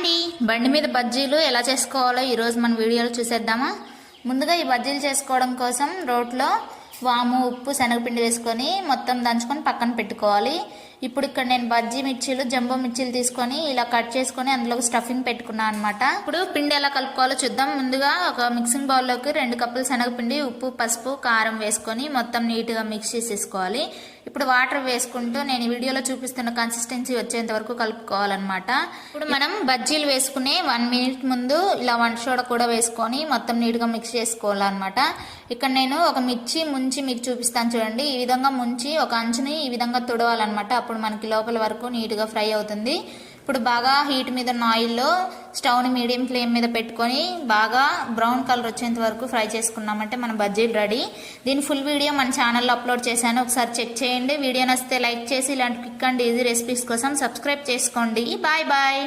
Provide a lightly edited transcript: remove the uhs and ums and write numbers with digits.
అండి, బండి మీద బజ్జీలు ఎలా చేసుకోవాలో ఈరోజు మన వీడియోలో చూసేద్దామా. ముందుగా ఈ బజ్జీలు చేసుకోవడం కోసం రోట్లో వాము, ఉప్పు, శనగపిండి వేసుకొని మొత్తం దంచుకొని పక్కన పెట్టుకోవాలి. ఇప్పుడు ఇక్కడ నేను బజ్జీ మిర్చీలు, జంబో మిర్చీలు తీసుకొని ఇలా కట్ చేసుకొని అందులో స్టఫింగ్ పెట్టుకున్నాను అనమాట. ఇప్పుడు పిండి ఎలా కలుపుకోవాలో చూద్దాం. ముందుగా ఒక మిక్సింగ్ బౌల్లోకి 2 కప్పులు శనగపిండి, ఉప్పు, పసుపు, కారం వేసుకొని మొత్తం నీట్గా మిక్స్ చేసేసుకోవాలి. ఇప్పుడు వాటర్ వేసుకుంటూ నేను ఈ వీడియోలో చూపిస్తున్న కన్సిస్టెన్సీ వచ్చేంత వరకు కలుపుకోవాలన్నమాట. ఇప్పుడు మనం బజ్జీలు వేసుకునే 1 మినిట్ ముందు ఇలా వంట సోడా కూడా వేసుకొని మొత్తం నీట్గా మిక్స్ చేసుకోవాలన్నమాట. ఇక్కడ నేను ఒక మిర్చి ముంచి మీకు చూపిస్తాను చూడండి. ఈ విధంగా ముంచి ఒక అంచుని ఈ విధంగా తుడవాలన్నమాట. అప్పుడు మనకి లోపల వరకు నీట్గా ఫ్రై అవుతుంది. ఇప్పుడు బాగా హీట్ మీద ఉన్న ఆయిల్లో స్టవ్ని మీడియం ఫ్లేమ్ మీద పెట్టుకొని బాగా బ్రౌన్ కలర్ వచ్చేంత వరకు ఫ్రై చేసుకున్నామంటే మన బజ్జీలు రెడీ. దీని ఫుల్ వీడియో మన ఛానల్లో అప్లోడ్ చేశాను, ఒకసారి చెక్ చేయండి. వీడియో నచ్చితే లైక్ చేసి ఇలాంటి క్విక్ అండ్ ఈజీ రెసిపీస్ కోసం సబ్స్క్రైబ్ చేసుకోండి. Bye bye.